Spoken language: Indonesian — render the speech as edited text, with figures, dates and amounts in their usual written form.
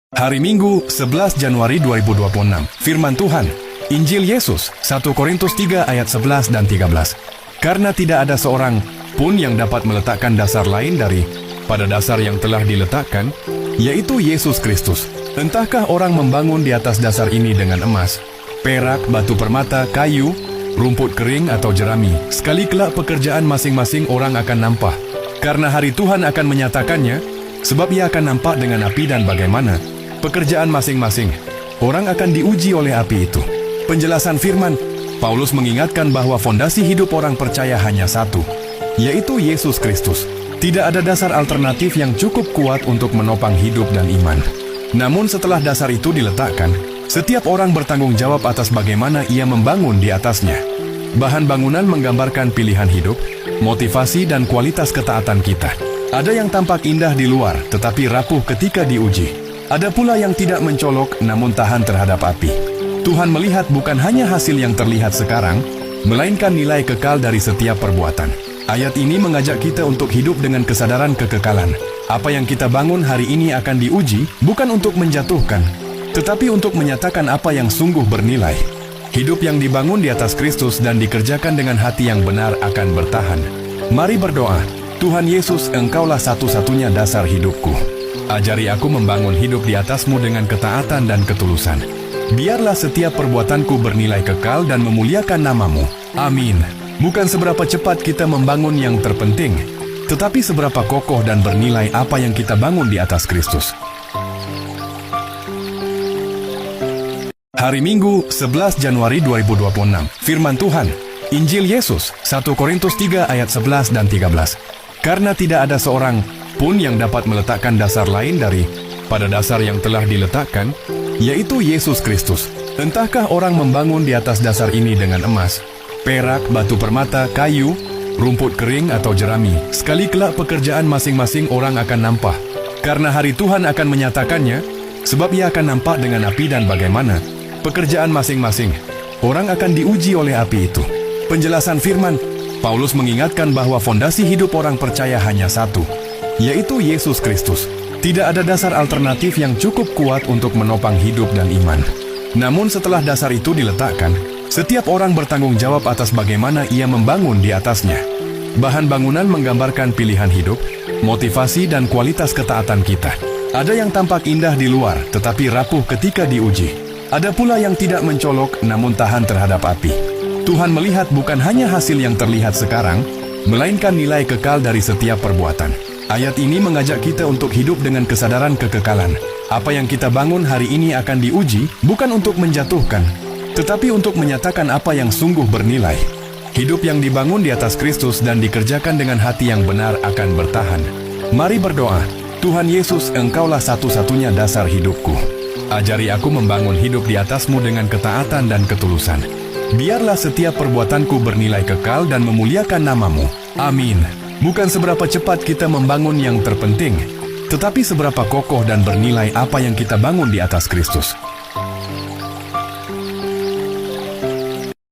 Hari Minggu, 11 Januari 2026. Firman Tuhan, Injil Yesus, 1 Korintus 3 ayat 11 dan 13. Karena tidak ada seorang pun yang dapat meletakkan dasar lain pada dasar yang telah diletakkan, yaitu Yesus Kristus. Entahkah orang membangun di atas dasar ini dengan emas, perak, batu permata, kayu, rumput kering atau jerami, sekali kelak pekerjaan masing-masing orang akan nampak. Karena hari Tuhan akan menyatakannya, sebab ia akan nampak dengan api dan bagaimana pekerjaan masing-masing orang akan diuji oleh api itu. Penjelasan firman, Paulus mengingatkan bahwa fondasi hidup orang percaya hanya satu, yaitu Yesus Kristus. Tidak ada dasar alternatif yang cukup kuat untuk menopang hidup dan iman. Namun setelah dasar itu diletakkan, setiap orang bertanggung jawab atas bagaimana ia membangun di atasnya. Bahan bangunan menggambarkan pilihan hidup, motivasi dan kualitas ketaatan kita. Ada yang tampak indah di luar, tetapi rapuh ketika diuji. Ada pula yang tidak mencolok, namun tahan terhadap api. Tuhan melihat bukan hanya hasil yang terlihat sekarang, melainkan nilai kekal dari setiap perbuatan. Ayat ini mengajak kita untuk hidup dengan kesadaran kekekalan. Apa yang kita bangun hari ini akan diuji, bukan untuk menjatuhkan, tetapi untuk menyatakan apa yang sungguh bernilai. Hidup yang dibangun di atas Kristus dan dikerjakan dengan hati yang benar akan bertahan. Mari berdoa. Tuhan Yesus, Engkaulah satu-satunya dasar hidupku. Ajari aku membangun hidup di atas-Mu dengan ketaatan dan ketulusan. Biarlah setiap perbuatanku bernilai kekal dan memuliakan nama-Mu. Amin. Bukan seberapa cepat kita membangun yang terpenting, tetapi seberapa kokoh dan bernilai apa yang kita bangun di atas Kristus. Hari Minggu, 11 Januari 2026. Firman Tuhan, Injil Yesus, 1 Korintus 3 ayat 11 dan 13. Karena tidak ada seorang pun yang dapat meletakkan dasar lain pada dasar yang telah diletakkan, yaitu Yesus Kristus. Entahkah orang membangun di atas dasar ini dengan emas, perak, batu permata, kayu, rumput kering atau jerami, sekali kelak pekerjaan masing-masing orang akan nampak. Karena hari Tuhan akan menyatakannya, sebab ia akan nampak dengan api dan bagaimana pekerjaan masing-masing orang akan diuji oleh api itu. Penjelasan firman, Paulus mengingatkan bahwa fondasi hidup orang percaya hanya satu, yaitu Yesus Kristus. Tidak ada dasar alternatif yang cukup kuat untuk menopang hidup dan iman. Namun setelah dasar itu diletakkan, setiap orang bertanggung jawab atas bagaimana ia membangun di atasnya. Bahan bangunan menggambarkan pilihan hidup, motivasi dan kualitas ketaatan kita. Ada yang tampak indah di luar, tetapi rapuh ketika diuji. Ada pula yang tidak mencolok, namun tahan terhadap api. Tuhan melihat bukan hanya hasil yang terlihat sekarang, melainkan nilai kekal dari setiap perbuatan. Ayat ini mengajak kita untuk hidup dengan kesadaran kekekalan. Apa yang kita bangun hari ini akan diuji, bukan untuk menjatuhkan, tetapi untuk menyatakan apa yang sungguh bernilai. Hidup yang dibangun di atas Kristus dan dikerjakan dengan hati yang benar akan bertahan. Mari berdoa. Tuhan Yesus, Engkaulah satu-satunya dasar hidupku. Ajari aku membangun hidup di atas-Mu dengan ketaatan dan ketulusan. Biarlah setiap perbuatanku bernilai kekal dan memuliakan nama-Mu. Amin. Bukan seberapa cepat kita membangun yang terpenting, tetapi seberapa kokoh dan bernilai apa yang kita bangun di atas Kristus.